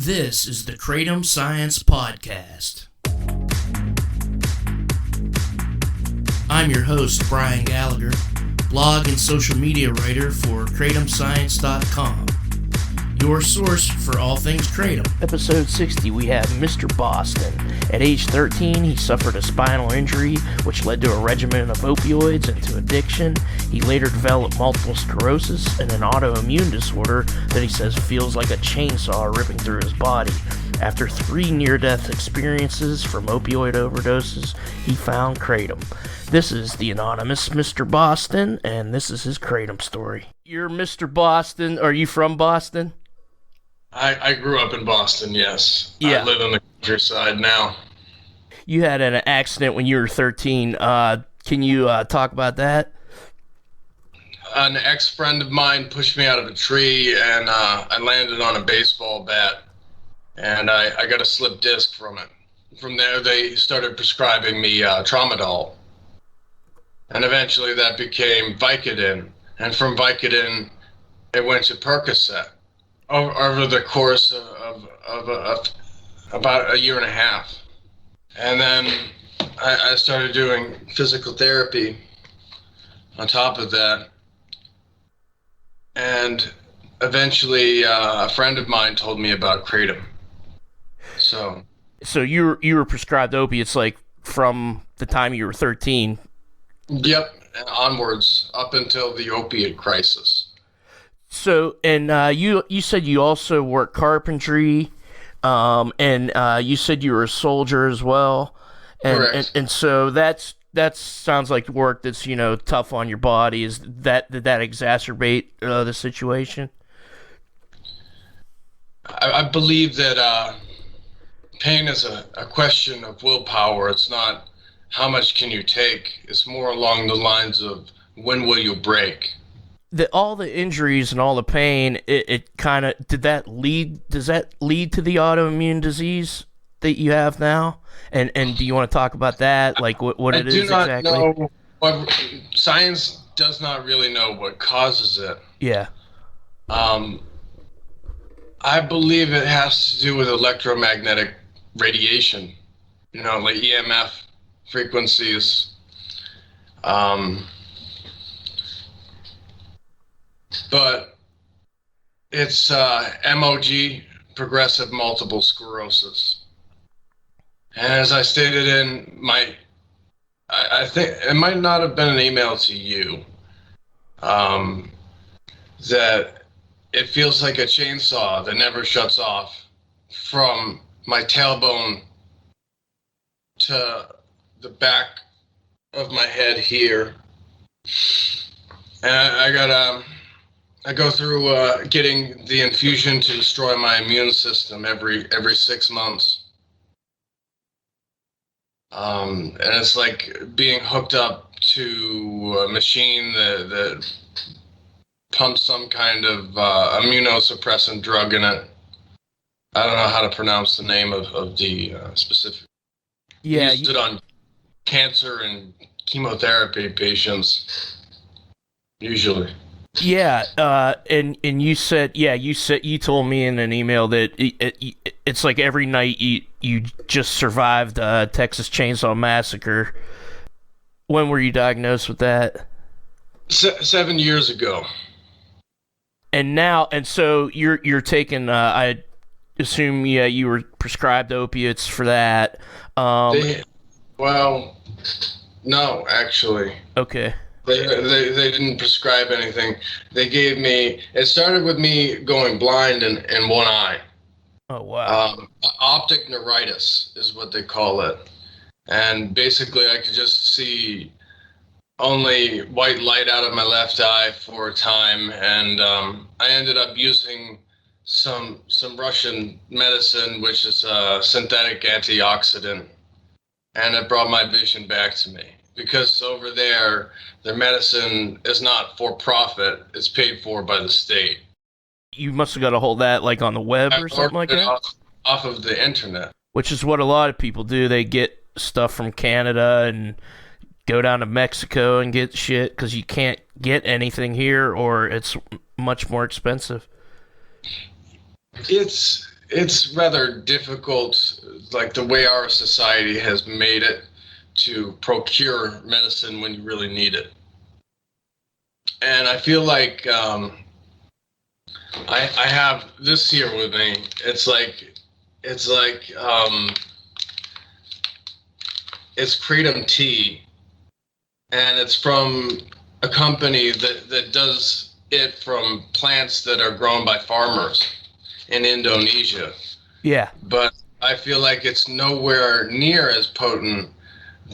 This is the Kratom Science Podcast. I'm your host, Brian Gallagher, blog and social media writer for KratomScience.com, your source for all things Kratom. Episode 60, we have Mr. Boston. At age 13, he suffered a spinal injury, which led to a regimen of opioids and to addiction. He later developed multiple sclerosis and an autoimmune disorder that he says feels like a chainsaw ripping through his body. After 3 near-death experiences from opioid overdoses, he found Kratom. This is the anonymous Mr. Boston, and this is his Kratom story. You're Mr. Boston. Are you from Boston? I grew up in Boston, yes. Yeah. I live on the countryside now. You had an accident when you were 13. Can you talk about that? An ex-friend of mine pushed me out of a tree, and I landed on a baseball bat, and I got a slip disc from it. From there, they started prescribing me tramadol, and eventually that became Vicodin, and from Vicodin, it went to Percocet. Over the course of about a year and a half. And then I started doing physical therapy on top of that. And eventually a friend of mine told me about Kratom. So you were prescribed opiates like from the time you were 13? Yep, and onwards up until the opiate crisis. So, and you said you also work carpentry, and you said you were a soldier as well, Correct. and so that sounds like work that's tough on your body. Did that exacerbate the situation? I believe that pain is a question of willpower. It's not how much can you take. It's more along the lines of when will you break. All the injuries and all the pain, it kind of does that lead to the autoimmune disease that you have now? And do you want to talk about that, like what it is exactly? I do not know. Science does not really know what causes it. Yeah. I believe it has to do with electromagnetic radiation, like EMF frequencies. But it's MOG, progressive multiple sclerosis. And as I stated in I think it might not have been an email to you, that it feels like a chainsaw that never shuts off from my tailbone to the back of my head here. And I go through getting the infusion to destroy my immune system every 6 months. And it's like being hooked up to a machine that pumps some kind of immunosuppressant drug in it. I don't know how to pronounce the name of the specific. Yeah. Used it on cancer and chemotherapy patients, usually. Yeah, and you said you told me in an email that it's like every night you just survived Texas Chainsaw Massacre. When were you diagnosed with that? 7 years ago. And so you're taking I assume you were prescribed opiates for that. Well, no, actually. Okay. They didn't prescribe anything. They gave me. It started with me going blind in one eye. Oh wow. Optic neuritis is what they call it, and basically I could just see only white light out of my left eye for a time, and I ended up using some Russian medicine, which is a synthetic antioxidant, and it brought my vision back to me. Because over there, their medicine is not for profit; it's paid for by the state. You must have got a hold of that like on the web or something like that? Off of the internet. Which is what a lot of people do. They get stuff from Canada and go down to Mexico and get shit because you can't get anything here or it's much more expensive. It's it's rather difficult, like the way our society has made it, to procure medicine when you really need it. And I feel like I have this here with me. It's Kratom tea, and it's from a company that does it from plants that are grown by farmers in Indonesia. Yeah. But I feel like it's nowhere near as potent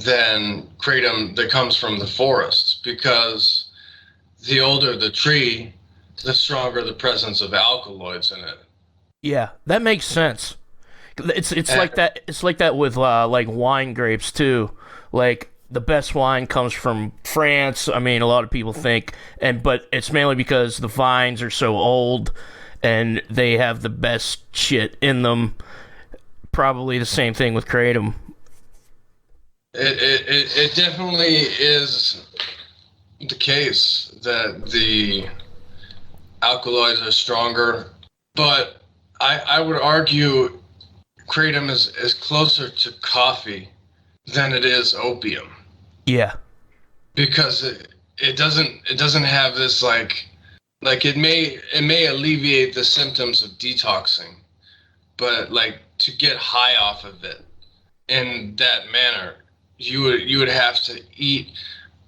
than kratom that comes from the forest, because the older the tree, the stronger the presence of alkaloids in it. Yeah, that makes sense. It's like that. It's like that with like wine grapes too. Like the best wine comes from France. I mean, a lot of people think, but it's mainly because the vines are so old and they have the best shit in them. Probably the same thing with kratom. It definitely is the case that the alkaloids are stronger, but I would argue kratom is closer to coffee than it is opium. Yeah, because it doesn't have this like it may alleviate the symptoms of detoxing, but like to get high off of it in that manner, you would have to eat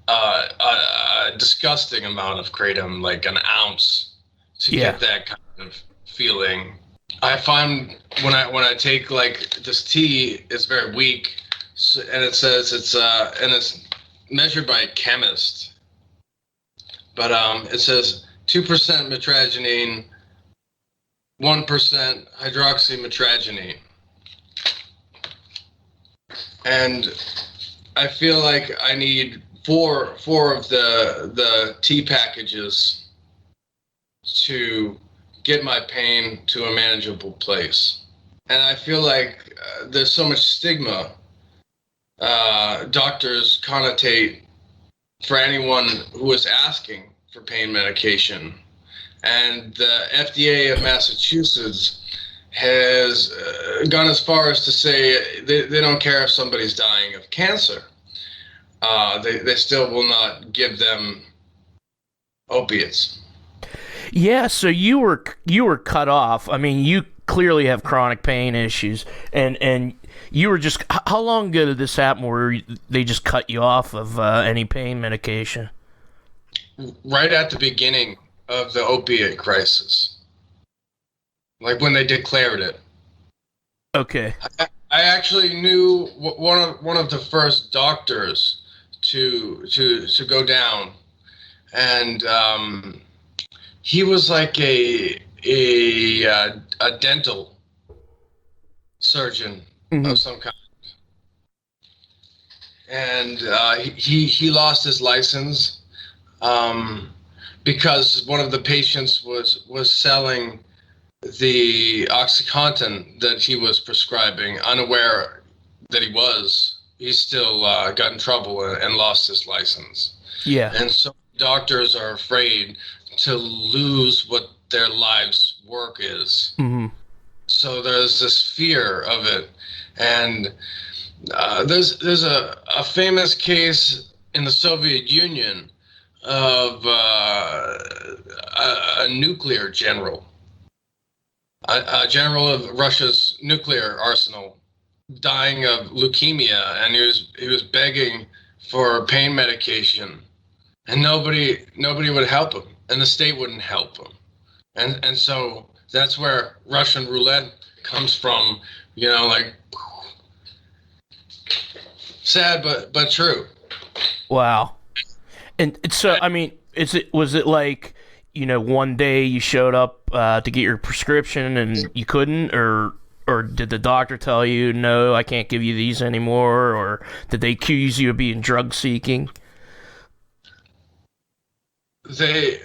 a disgusting amount of kratom, like an ounce, to get that kind of feeling. I find when I take like this tea, it's very weak, and it says it's measured by a chemist, but it says 2% metragenine, 1% hydroxymetragenine, and I feel like I need four of the tea packages to get my pain to a manageable place. And I feel like there's so much stigma. Doctors connotate for anyone who is asking for pain medication. And the FDA of Massachusetts has gone as far as to say they don't care if somebody's dying of cancer. They still will not give them opiates. Yeah, so you were cut off. I mean, you clearly have chronic pain issues, and you were just. How long ago did this happen where they just cut you off of any pain medication? Right at the beginning of the opiate crisis, like when they declared it. Okay. I actually knew one of the first doctors to go down, and he was like a dental surgeon of some kind, and he lost his license because one of the patients was selling the OxyContin that he was prescribing, unaware that he still got in trouble and lost his license. Yeah. And so doctors are afraid to lose what their life's work is. Mm-hmm. So there's this fear of it. And there's a famous case in the Soviet Union of a nuclear general. A general of Russia's nuclear arsenal dying of leukemia, and he was begging for pain medication, and nobody would help him, and the state wouldn't help him, and so that's where Russian roulette comes from, like sad but true. Wow. And so I mean, was it like, one day you showed up to get your prescription and you couldn't, or did the doctor tell you, no, I can't give you these anymore, or did they accuse you of being drug seeking? They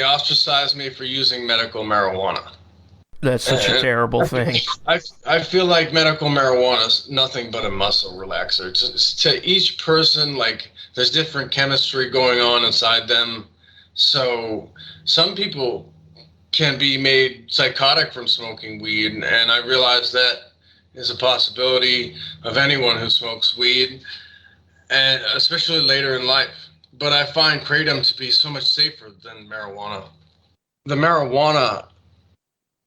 ostracized me for using medical marijuana. That's such a terrible thing. I feel like medical marijuana is nothing but a muscle relaxer. To each person, like, there's different chemistry going on inside them. So some people can be made psychotic from smoking weed, and I realized that is a possibility of anyone who smokes weed, and especially later in life. But I find kratom to be so much safer than marijuana. The marijuana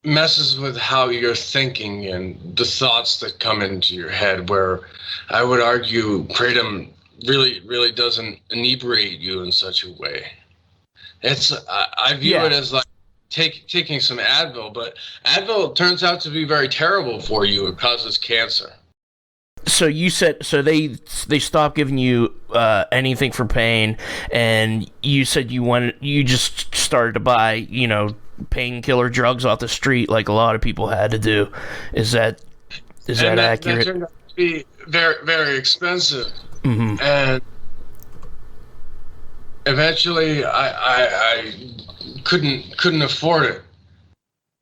messes with how you're thinking and the thoughts that come into your head, where I would argue kratom really doesn't inebriate you in such a way. I view it as like taking some Advil, but Advil turns out to be very terrible for you. It causes cancer. So you said they stopped giving you anything for pain, and you said you just started to buy painkiller drugs off the street like a lot of people had to do. Is that accurate? That turned out to be very, very expensive. Mm-hmm. And eventually I couldn't afford it.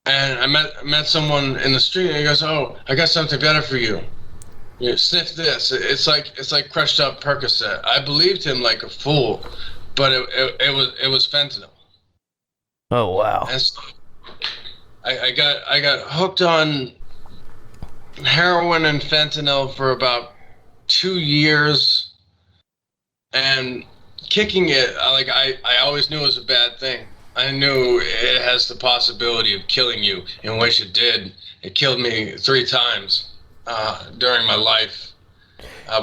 And I met someone in the street, and he goes, "Oh, I got something better for you. Sniff this. It's like crushed up Percocet." I believed him like a fool, but it was fentanyl. Oh wow! And so I got hooked on heroin and fentanyl for about 2 years, and kicking it, I always knew it was a bad thing. I knew it has the possibility of killing you, in which it did. It killed me 3 times during my life.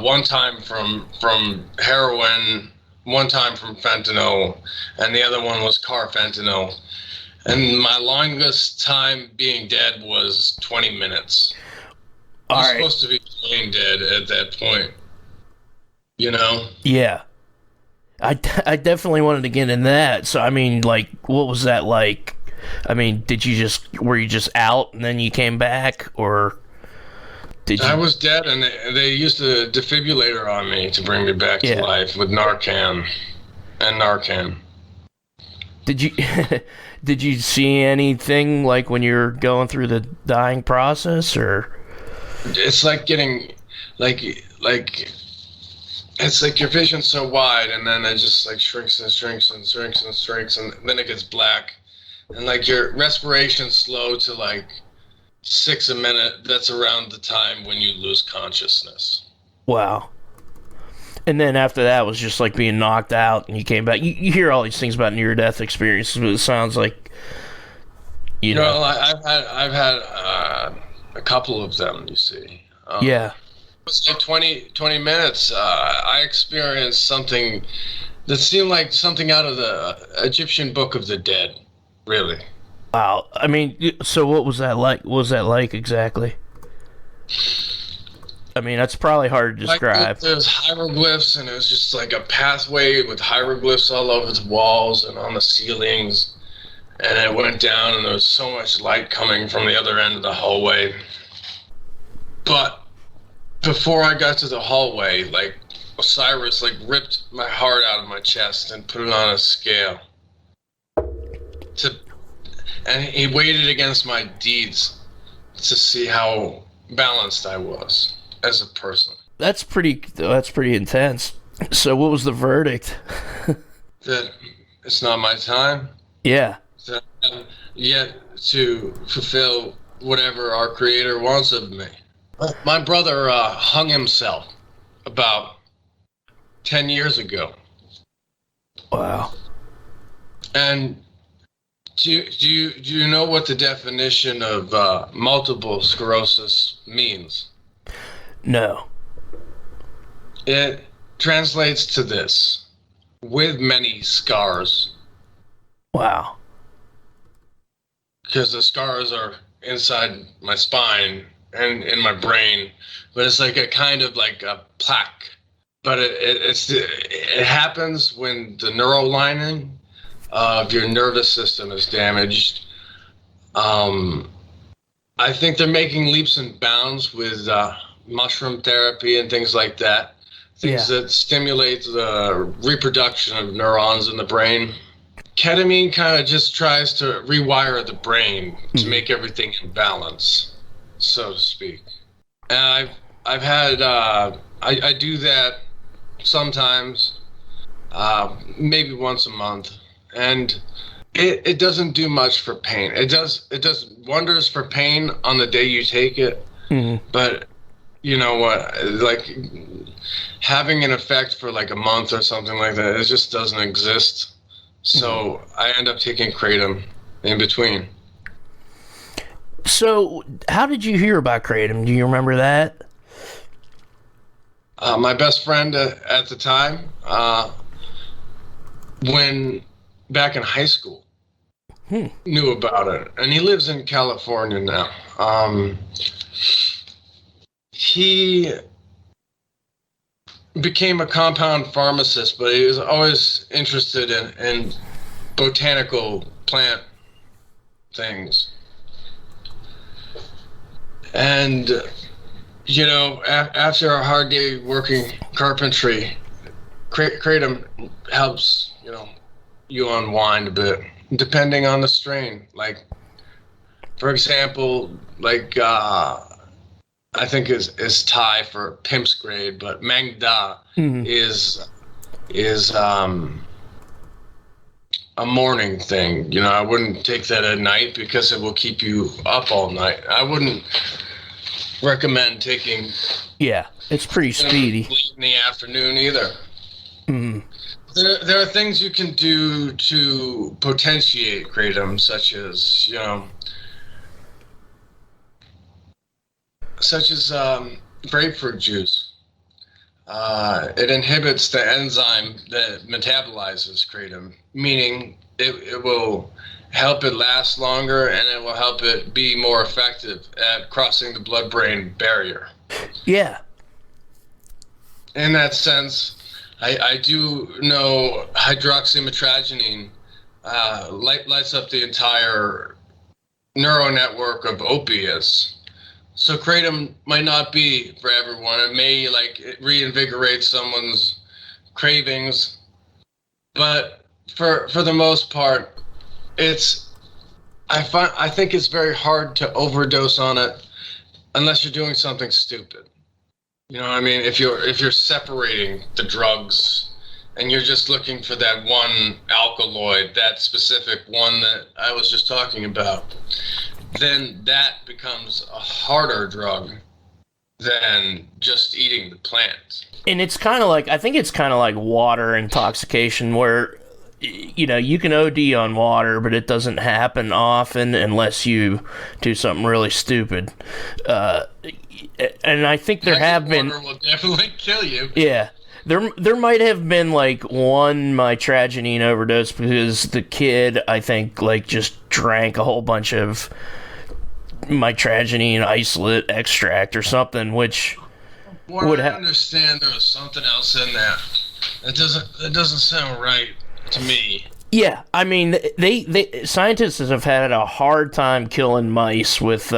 One time from heroin, one time from fentanyl, and the other one was carfentanil. And my longest time being dead was 20 minutes. I was supposed to be plain dead at that point. Yeah. I definitely wanted to get in that. So, I mean, like, what was that like? I mean, were you just out and then you came back, or did you? I was dead, and they used a defibrillator on me to bring me back to life with Narcan. Did you see anything like when you're going through the dying process, or? It's like getting, it's like your vision's so wide, and then it just like shrinks and shrinks and shrinks and shrinks, and then it gets black, and like your respiration's slow to like 6 a minute. That's around the time when you lose consciousness. Wow. And then after that was just like being knocked out, and you came back. You hear all these things about near-death experiences, but it sounds like you know. I've had a couple of them. You see. Yeah. It was like 20 minutes. I experienced something that seemed like something out of the Egyptian Book of the Dead. Really. Wow. I mean, so what was that like? What was that like exactly? I mean, that's probably hard to describe. There was hieroglyphs, and it was just like a pathway with hieroglyphs all over the walls and on the ceilings. And it went down, and there was so much light coming from the other end of the hallway. But before I got to the hallway, like, Osiris, like, ripped my heart out of my chest and put it on a scale. And he weighed it against my deeds to see how balanced I was as a person. That's pretty intense. So what was the verdict? That it's not my time. Yeah. That I have yet to fulfill whatever our Creator wants of me. My brother hung himself about 10 years ago. Wow. And do you know what the definition of multiple sclerosis means? No. It translates to this: with many scars. Wow. Because the scars are inside my spine and in my brain, but it's like a kind of like a plaque. But it happens when the neural lining of your nervous system is damaged. I think they're making leaps and bounds with mushroom therapy and things like that. Things that stimulate the reproduction of neurons in the brain. Ketamine kind of just tries to rewire the brain to make everything in balance, so to speak. And I've had I do that sometimes, maybe once a month, and it doesn't do much for pain. It does wonders for pain on the day you take it. Mm-hmm. But you know what? Like having an effect for like a month or something like that, it just doesn't exist. So I end up taking Kratom in between. So how did you hear about Kratom? Do you remember that? My best friend at the time, when back in high school, knew about it, and he lives in California now. He became a compound pharmacist, but he was always interested in botanical plant things. And, you know, after a hard day working carpentry, Kratom helps, you know, you unwind a bit, depending on the strain. Like, for example, like, I think is Thai for pimp's grade, but Mangda is a morning thing. You know, I wouldn't take that at night because it will keep you up all night. I wouldn't recommend taking. Yeah, it's pretty speedy. Late in the afternoon either. There are things you can do to potentiate Kratom, such as grapefruit juice. It inhibits the enzyme that metabolizes Kratom, meaning it will help it last longer and it will help it be more effective at crossing the blood-brain barrier. Yeah. In that sense, I do know hydroxymetragenine lights up the entire neural network of opiates. So Kratom might not be for everyone. It may reinvigorate someone's cravings, but for the most part, I think it's very hard to overdose on it unless you're doing something stupid. You know what I mean? If you're separating the drugs and you're just looking for that one alkaloid, that specific one that I was just talking about, then that becomes a harder drug than just eating the plant. And it's kind of like, I think it's kind of like water intoxication where, you know, you can OD on water, but it doesn't happen often unless you do something really stupid. And I think there have been... Water will definitely kill you. Yeah. There might have been one mitragynine overdose because the kid, I think, just drank a whole bunch of mitragynine isolate extract or something, which would I understand there was something else in that. That doesn't sound right to me. Yeah, I mean, they scientists have had a hard time killing mice with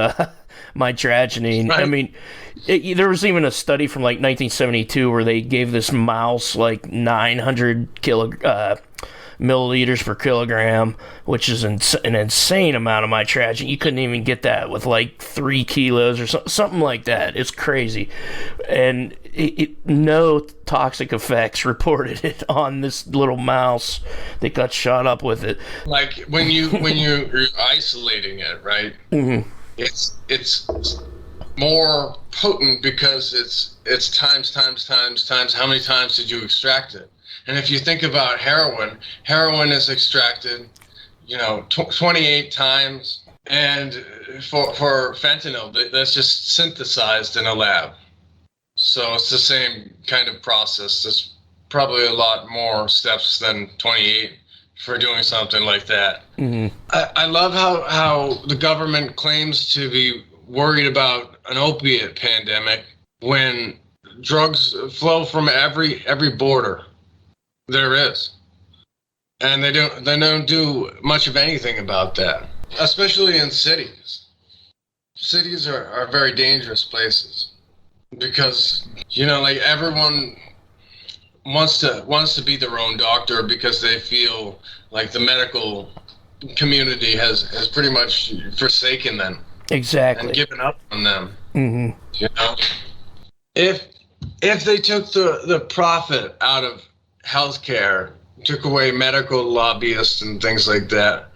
mitragynine. Right. I mean, there was even a study from 1972 where they gave this mouse 900 milliliters per kilogram, which is an insane amount of mitragynine. You couldn't even get that with 3 kilos or something like that. It's crazy. And no toxic effects reported it on this little mouse that got shot up with it. Like when you're isolating it, right? Mm-hmm. It's more potent because it's times. How many times did you extract it? And if you think about heroin is extracted, 28 times. And for fentanyl, that's just synthesized in a lab. So it's the same kind of process. There's probably a lot more steps than 28 for doing something like that. Mm-hmm. I love how the government claims to be worried about an opiate pandemic when drugs flow from every border there is, and they don't do much of anything about that, especially in cities. Cities are very dangerous places because everyone wants to be their own doctor because they feel like the medical community has pretty much forsaken them. Exactly. And given up on them. Mm-hmm. If they took the profit out of healthcare took away medical lobbyists and things like that,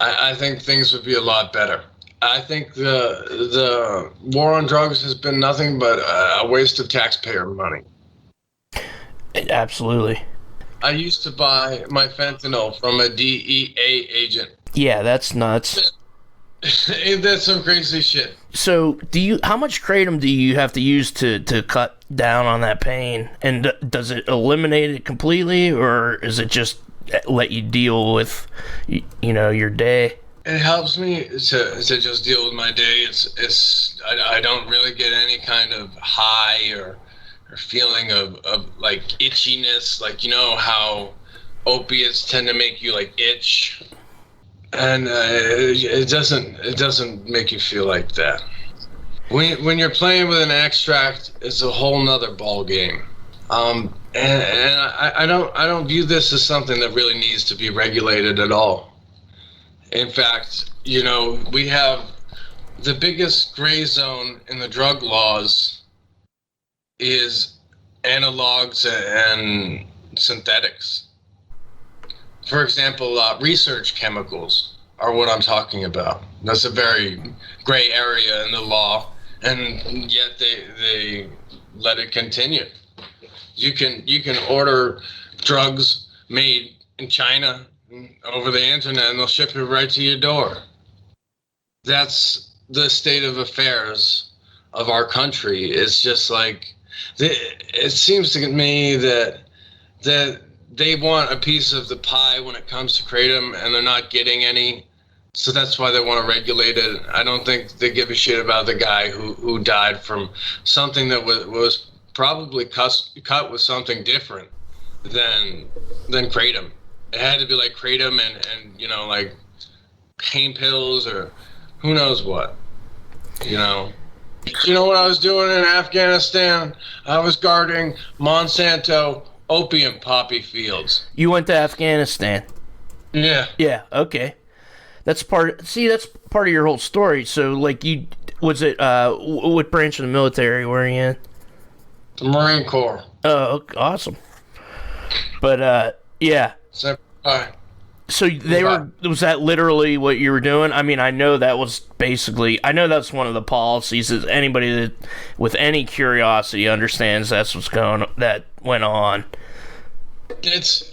I think things would be a lot better. I think the war on drugs has been nothing but a waste of taxpayer money. Absolutely. I used to buy my fentanyl from a DEA agent. Yeah, that's nuts. Ain't that some crazy shit? So, how much kratom do you have to use to cut down on that pain? And does it eliminate it completely, or is it just let you deal with, your day? It helps me to just deal with my day. I don't really get any kind of high or feeling of like itchiness, like how opiates tend to make you like itch, and it doesn't make you feel like that. When you're playing with an extract, it's a whole nother ball game. And I don't view this as something that really needs to be regulated at all. In fact, we have the biggest gray zone in the drug laws is analogs and synthetics. For example, research chemicals are what I'm talking about. That's a very gray area in the law, and yet they let it continue. You can order drugs made in China over the internet, and they'll ship it right to your door. That's the state of affairs of our country. It's just like, it seems to me that they want a piece of the pie when it comes to kratom, and they're not getting any. So that's why they want to regulate it. I don't think they give a shit about the guy who died from something that was probably cut with something different than kratom. It had to be like kratom and like pain pills or who knows what. You know what I was doing in Afghanistan? I was guarding Monsanto opium poppy fields. You went to Afghanistan? Yeah. Yeah, okay. That's part of your whole story. So, like, what branch of the military were you in? The Marine Corps. Oh, awesome. But, yeah. So was that literally what you were doing? I mean, I know that's one of the policies that anybody that with any curiosity understands that went on. It's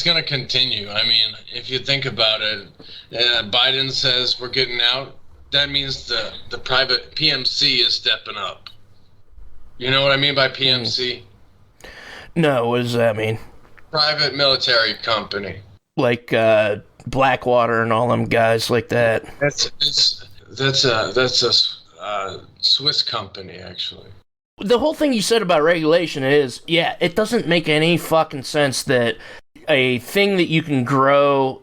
going to continue. I mean, if you think about it, Biden says we're getting out. That means the private PMC is stepping up. You know what I mean by PMC? No, what does that mean? Private military company. Like Blackwater and all them guys like that. That's a Swiss company, actually. The whole thing you said about regulation is, it doesn't make any fucking sense that a thing that you can grow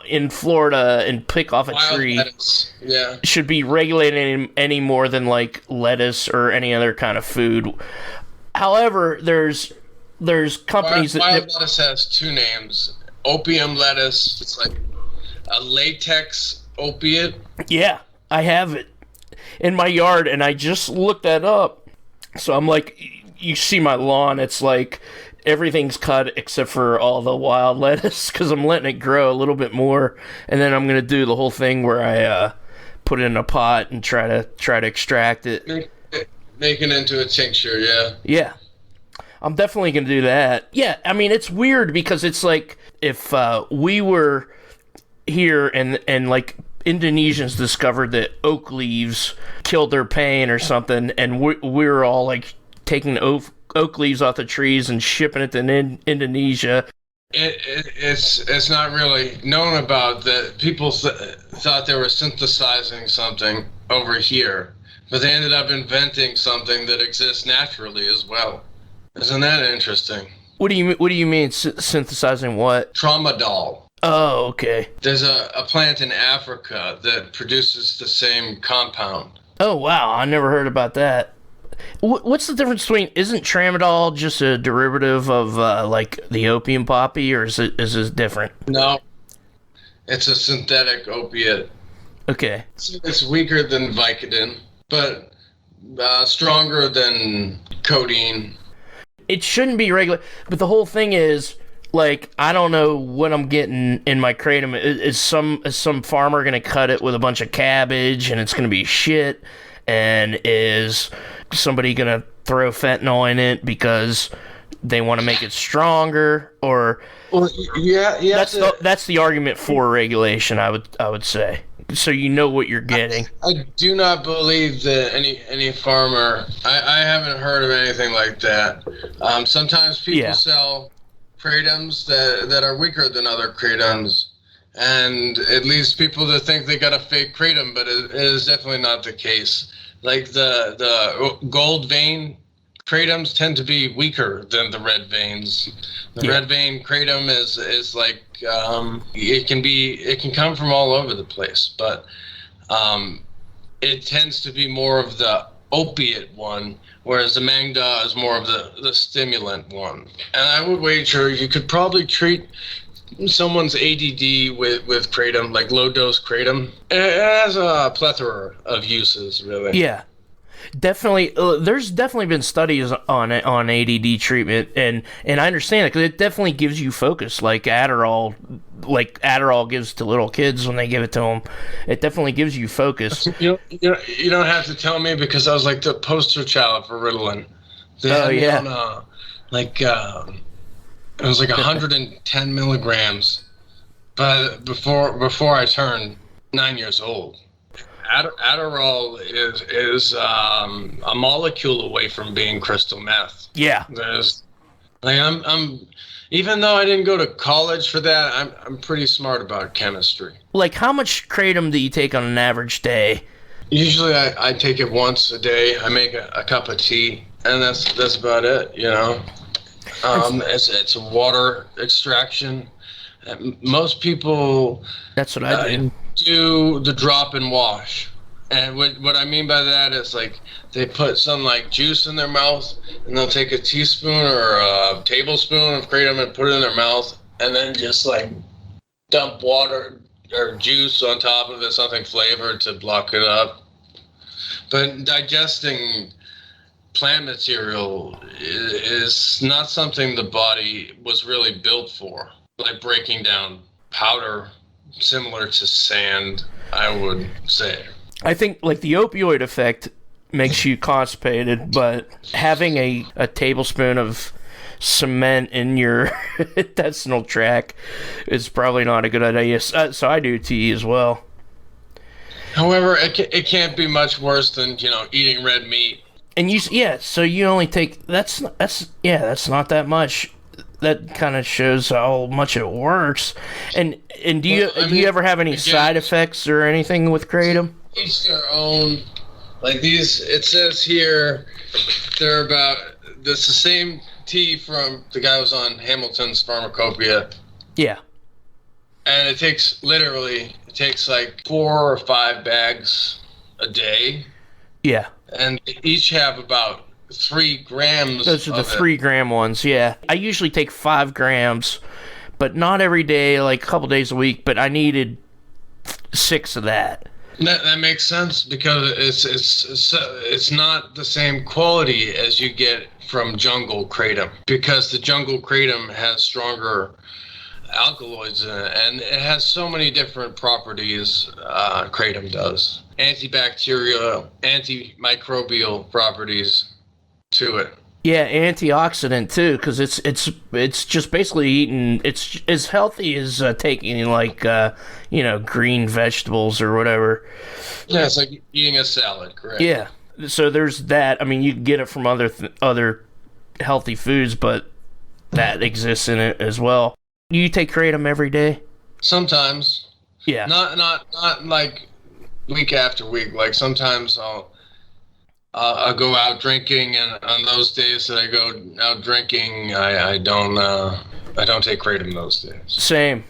in Florida and pick off a tree lettuce. Yeah. should be regulated any more than like lettuce or any other kind of food. However, there's companies wild lettuce has two names. Opium lettuce. It's like a latex opiate. Yeah, I have it in my yard, and I just looked that up. So I'm like, you see my lawn, it's like everything's cut except for all the wild lettuce because I'm letting it grow a little bit more, and then I'm gonna do the whole thing where I put it in a pot and try to extract it. Make it into a tincture, yeah. Yeah. I'm definitely going to do that. Yeah, I mean, it's weird because it's like if we were here and like Indonesians discovered that oak leaves killed their pain or something, and we were all like taking oak leaves off the trees and shipping it to Indonesia. It's not really known about that. People thought they were synthesizing something over here, but they ended up inventing something that exists naturally as well. Isn't that interesting? What do you mean synthesizing what? Tramadol. Oh, okay. There's a plant in Africa that produces the same compound. Oh, wow. I never heard about that. What's the difference between, isn't tramadol just a derivative of like the opium poppy, or is it different? No. It's a synthetic opiate. Okay. It's weaker than Vicodin, but stronger than codeine. it shouldn't be regular. But the whole thing is, like, I don't know what I'm getting in my kratom. Is some farmer gonna cut it with a bunch of cabbage and it's gonna be shit? And is somebody gonna throw fentanyl in it because they want to make it stronger? Or that's the argument for regulation. I would say, so you know what you're getting. I do not believe that any farmer. I haven't heard of anything like that. Sometimes people sell kratoms that are weaker than other kratoms, and it leads people to think they got a fake kratom, but it is definitely not the case. Like the gold vein kratoms tend to be weaker than the red veins. The red vein kratom is like it can come from all over the place, but it tends to be more of the opiate one, whereas the Mangda is more of the stimulant one. And I would wager you could probably treat someone's ADD with kratom, like low dose kratom. It has a plethora of uses, really. Yeah, definitely. There's definitely been studies on ADD treatment, and I understand it because it definitely gives you focus, like Adderall gives to little kids when they give it to them. It definitely gives you focus. You don't have to tell me, because I was like the poster child for Ritalin. It was like 110 milligrams, but before I turned 9 years old. Adderall is a molecule away from being crystal meth. Yeah. There's, like, I'm even though I didn't go to college for that, I'm pretty smart about chemistry. Like, how much kratom do you take on an average day? Usually I take it once a day. I make a cup of tea, and that's about it, you know. It's a water extraction. Most people that's what I do the drop and wash. And what I mean by that is, like, they put some like juice in their mouth, and they'll take a teaspoon or a tablespoon of kratom and put it in their mouth, and then just like dump water or juice on top of it, something flavored to block it up. But digesting plant material is not something the body was really built for. Like breaking down powder, similar to sand, I would say. I think, like, the opioid effect makes you constipated, but having a tablespoon of cement in your intestinal tract is probably not a good idea. So I do tea as well. However, it can't be much worse than, eating red meat. And so you only take that's not that much. That kind of shows how much it works. And do you ever have any side effects or anything with kratom? Each their own. Like these, it says here, they're it's the same tea from the guy who was on Hamilton's Pharmacopoeia. Yeah. And it takes like 4 or 5 bags a day. Yeah. And they each have about 3 grams. Those are the 3-gram ones, yeah. I usually take 5 grams, but not every day, like a couple days a week, but I needed 6 of that. That makes sense, because it's not the same quality as you get from jungle kratom, because the jungle kratom has stronger alkaloids in it, and it has so many different properties. Kratom does antibacterial, antimicrobial properties to it. Yeah, antioxidant too, because it's just basically eating. It's as healthy as taking like green vegetables or whatever. Yeah, it's like eating a salad, correct? Yeah, so there's that. I mean, you can get it from other healthy foods, but that exists in it as well. Do you take kratom every day? Sometimes. Yeah. Not like week after week. Like sometimes I'll go out drinking, and on those days that I go out drinking, I don't take kratom those days. Same.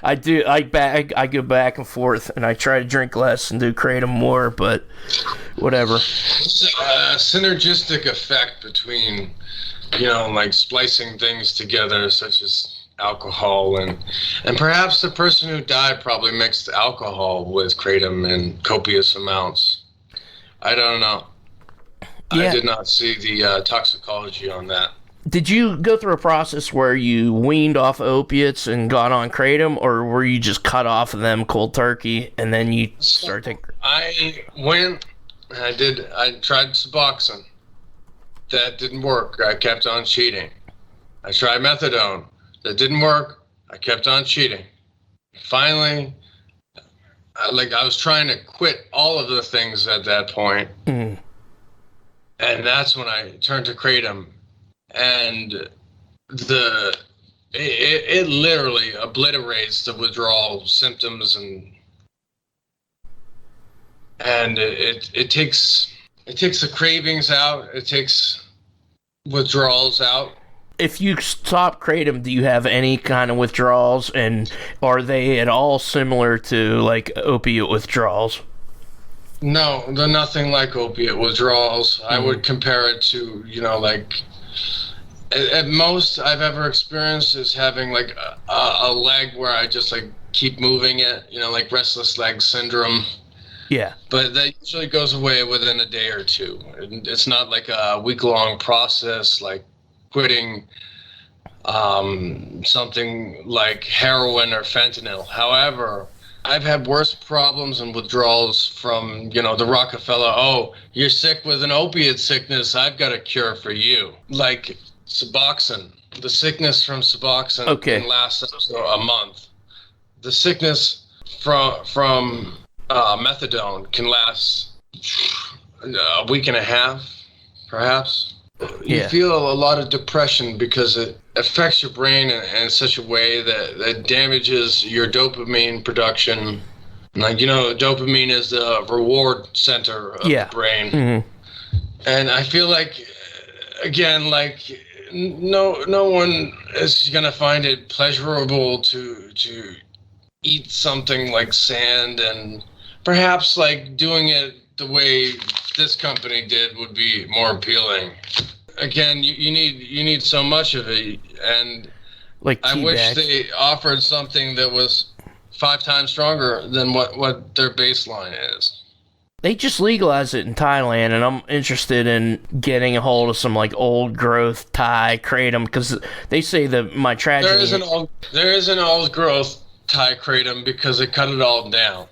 I do. I go back and forth, and I try to drink less and do kratom more, but whatever. It's a synergistic effect between, like splicing things together, such as alcohol, and perhaps the person who died probably mixed alcohol with kratom in copious amounts. I don't know. I did not see the toxicology on that. Did you go through a process where you weaned off opiates and got on Kratom, or were you just cut off of them cold turkey and then you started taking... I went and I tried Suboxone. That didn't work. I kept on cheating. I tried methadone. That didn't work. I kept on cheating. Finally, I was trying to quit all of the things at that point. And that's when I turned to Kratom. And it literally obliterates the withdrawal symptoms, and it takes the cravings out. It takes withdrawals out. If you stop Kratom, do you have any kind of withdrawals, and are they at all similar to like opiate withdrawals? No, they're nothing like opiate withdrawals. I would compare it to, like, at most I've ever experienced is having like a leg where I just like keep moving it, like restless leg syndrome. Yeah. But that usually goes away within a day or two. It's not like a week-long process like quitting something like heroin or fentanyl. However, I've had worse problems and withdrawals from, the Rockefeller, oh, you're sick with an opiate sickness, I've got a cure for you. Like Suboxone. The sickness from Suboxone can last up to a month. The sickness from methadone can last a week and a half, perhaps. You feel a lot of depression because it affects your brain in such a way that damages your dopamine production. Like, dopamine is the reward center of the brain. Mm-hmm. And I feel like, again, like no one is going to find it pleasurable to eat something like sand, and perhaps like doing it the way this company did would be more appealing. Again, you need so much of it, and like I wish they offered something that was 5 times stronger than what their baseline is. They just legalized it in Thailand, and I'm interested in getting a hold of some like old growth Thai Kratom, because they say that my tragedy. There is an old growth Thai Kratom because they cut it all down.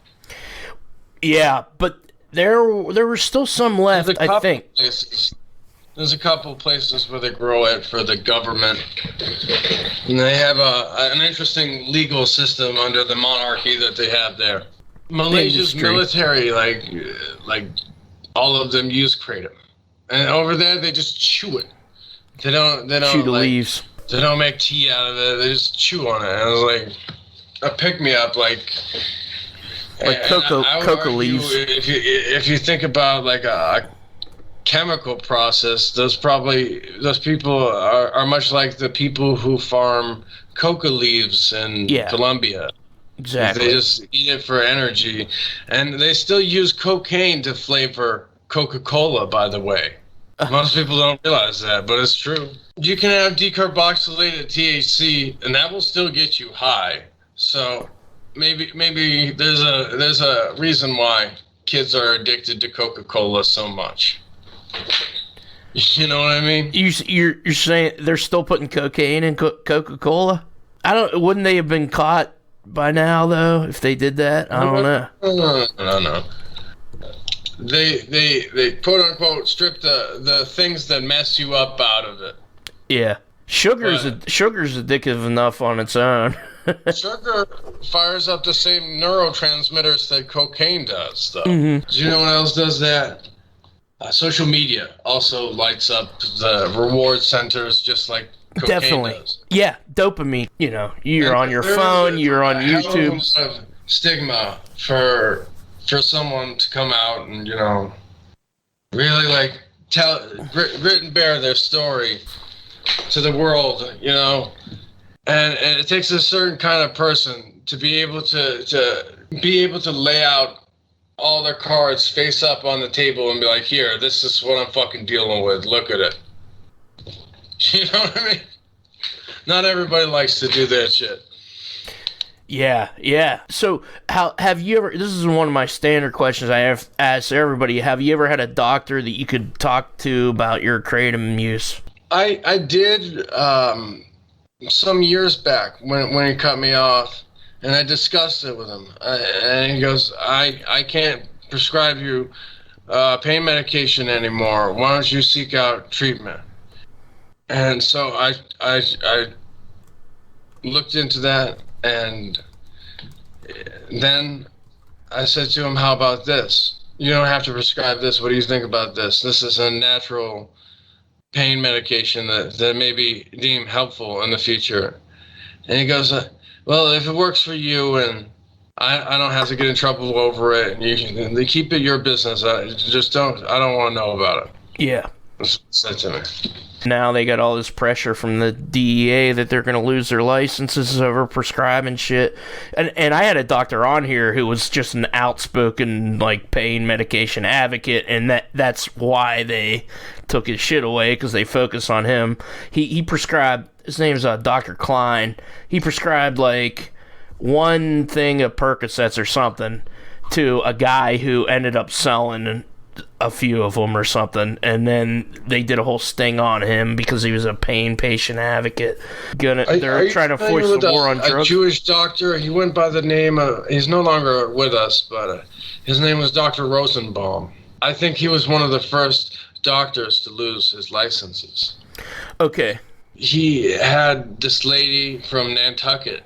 Yeah, but there were still some left, I think. There's a couple places where they grow it for the government, and they have an interesting legal system under the monarchy that they have there. Malaysia's military, like all of them use Kratom, and over there they just chew it. They don't chew the leaves. They don't make tea out of it. They just chew on it. And it was like a pick me up, like cocoa leaves. If you think about like a chemical process, those people are much like the people who farm coca leaves in Colombia. Exactly. They just eat it for energy, and they still use cocaine to flavor Coca-Cola, by the way. Most people don't realize that, but it's true. You can have decarboxylated THC, and that will still get you high. So maybe there's a reason why kids are addicted to Coca-Cola so much. You know what I mean? You're saying they're still putting cocaine in Coca-Cola? Wouldn't they have been caught by now, though, if they did that? I don't know. No. They quote unquote strip the things that mess you up out of it. Yeah. Sugar's addictive enough on its own. Sugar fires up the same neurotransmitters that cocaine does, though. Mm-hmm. Do you know what else does that? Social media also lights up the reward centers just like cocaine Definitely does. Yeah, dopamine. You're on your phone, you're on YouTube. Of stigma for someone to come out and really like grit and bear their story to the world, and it takes a certain kind of person to be able to lay out all their cards face up on the table and be like, here, this is what I'm fucking dealing with. Look at it. You know what I mean? Not everybody likes to do that shit. Yeah. So, how have you ever? This is one of my standard questions I have asked everybody. Have you ever had a doctor that you could talk to about your kratom use? I did some years back when he cut me off, and I discussed it with him, and he goes, I can't prescribe you pain medication anymore. Why don't you seek out treatment? And so I looked into that, and then I said to him, how about this? You don't have to prescribe this. What do you think about this? This is a natural pain medication that may be deemed helpful in the future. And he goes, well, if it works for you and I don't have to get in trouble over it, and you can keep it your business. I don't want to know about it. Yeah. That's what he said to me. Now they got all this pressure from the DEA that they're going to lose their licenses over prescribing shit. And I had a doctor on here who was just an outspoken, like, pain medication advocate, and that's why they took his shit away, because they focus on him. He prescribed, his name's Dr. Klein. He prescribed, like, one thing of Percocets or something to a guy who ended up selling a few of them or something, and then they did a whole sting on him because he was a pain patient advocate. They're trying to force the war on drugs. A Jewish doctor, he went by the name of, he's no longer with us, but his name was Dr. Rosenbaum. I think he was one of the first doctors to lose his licenses. Okay. He had this lady from Nantucket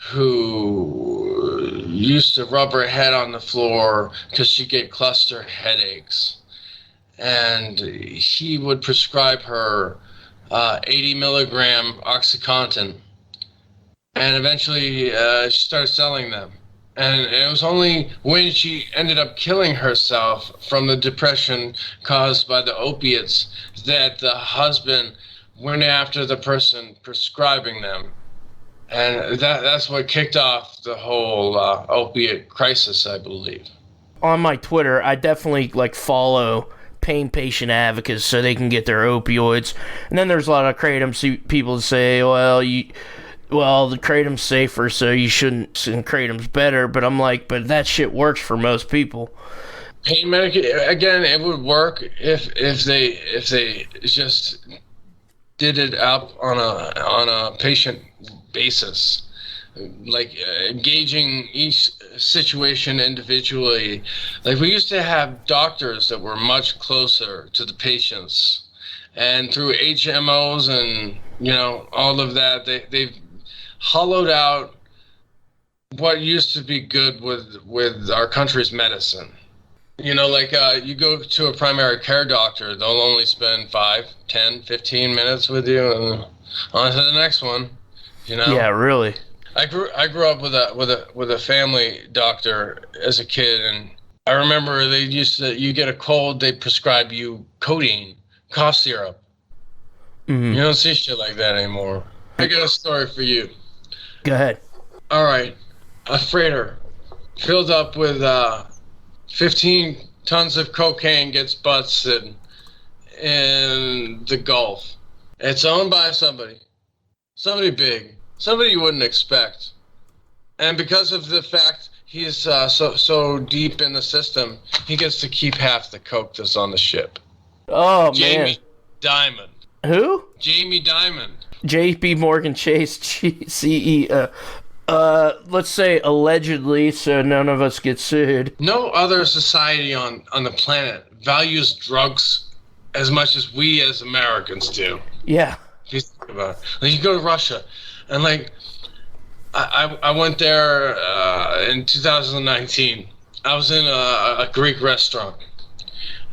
who used to rub her head on the floor because she'd get cluster headaches. And he would prescribe her 80 milligram OxyContin. And eventually she started selling them. And it was only when she ended up killing herself from the depression caused by the opiates that the husband went after the person prescribing them. And that's what kicked off the whole opiate crisis, I believe. On my Twitter, I definitely follow pain patient advocates so they can get their opioids. And then there's a lot of kratom people that say, well, the kratom's safer, so you shouldn't, and kratom's better. But I'm like, but that shit works for most people. Pain medication, again, it would work if they just did it up on a patient basis, like gauging each situation individually. Like, we used to have doctors that were much closer to the patients, and through HMOs and all of that, they've hollowed out what used to be good with our country's medicine. You go to a primary care doctor, they'll only spend 5, 10, 15 minutes with you and on to the next one. Yeah, really. I grew up with a family doctor as a kid, and I remember you get a cold, they prescribe you codeine, cough syrup. Mm-hmm. You don't see shit like that anymore. I got a story for you. Go ahead. All right, a freighter filled up with 15 tons of cocaine gets busted in the Gulf. It's owned by somebody big, somebody you wouldn't expect. And because of the fact he's so deep in the system, he gets to keep half the coke that's on the ship. Oh, Jamie man. Dimon. Who? Jamie Dimon. JP Morgan Chase CEO. Let's say allegedly, so none of us get sued. No other society on the planet values drugs as much as we as Americans do. Yeah. If you think about it. You go to Russia, and I went there in 2019. I was in a Greek restaurant,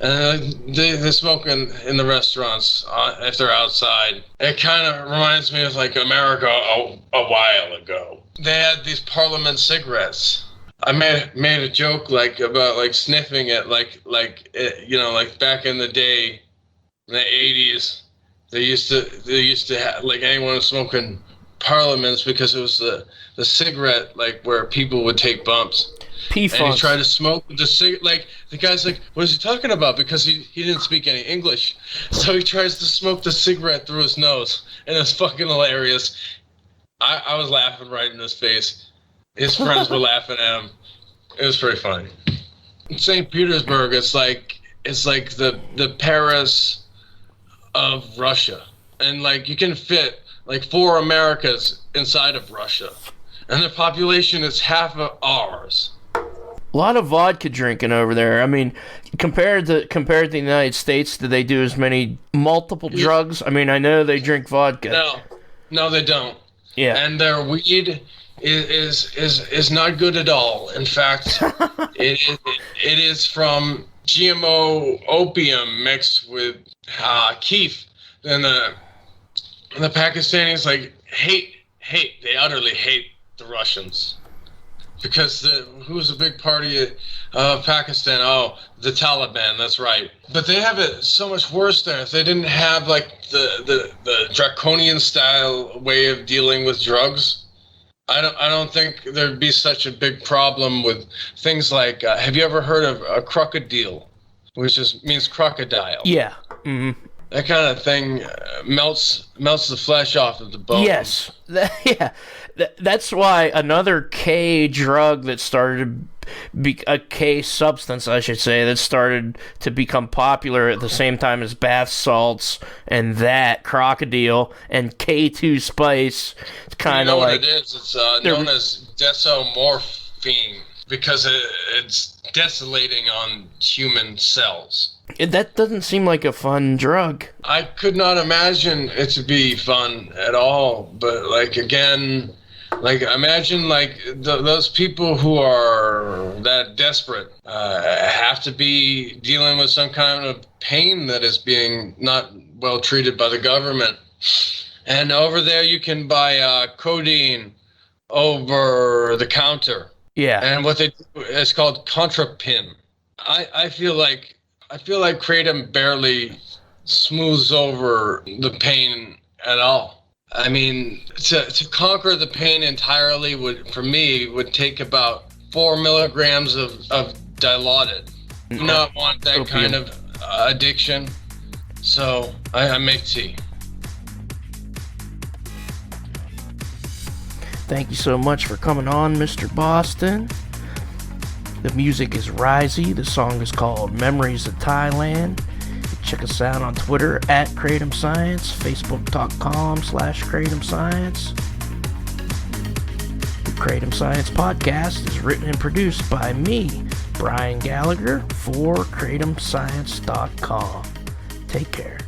and they smoke in the restaurants if they're outside. It kind of reminds me of America a while ago. They had these Parliament cigarettes. I made a joke about sniffing it like back in the day in the 80s. They used to have anyone was smoking Parliaments because it was the cigarette where people would take bumps. P-Funk. And he tried to smoke the cigarette. The guy's like, what is he talking about? Because he didn't speak any English. So he tries to smoke the cigarette through his nose. And it's fucking hilarious. I was laughing right in his face. His friends were laughing at him. It was pretty funny. In St. Petersburg, it's like the Paris of Russia. And like you can fit like 4 Americas inside of Russia. And their population is half of ours. A lot of vodka drinking over there. I mean, compared to the United States, do they do as many multiple drugs? I mean, I know they drink vodka. No, they don't. Yeah. And their weed is not good at all. In fact, it is from GMO opium mixed with keef. And the Pakistanis like hate. They utterly hate the Russians. Because who's a big party of Pakistan? Oh, the Taliban, that's right. But they have it so much worse there. If they didn't have like the draconian style way of dealing with drugs, I don't think there'd be such a big problem with things like have you ever heard of a crocodile, which means crocodile? Yeah. Mm-hmm. That kind of thing melts the flesh off of the bone. Yes. Yeah. That's why another K drug that started a K substance, I should say, that started to become popular at the same time as bath salts and that crocodile and K2 spice. It's kind of like what it is. It's known as desomorphine because it's desolating on human cells. That doesn't seem like a fun drug. I could not imagine it to be fun at all. But like again, like imagine like those people who are that desperate have to be dealing with some kind of pain that is being not well treated by the government. And over there you can buy codeine over the counter. Yeah. And what they do is called contrapin. I feel like Kratom barely smooths over the pain at all. I mean, to conquer the pain entirely would take about 4 milligrams of Dilaudid. Do not want that Opium. kind of addiction, so I make tea. Thank you so much for coming on, Mr. Boston. The music is Risey. The song is called Memories of Thailand. Check us out on Twitter at Kratom Science, Facebook.com/Kratom Science. The Kratom Science Podcast is written and produced by me, Brian Gallagher, for KratomScience.com. Take care.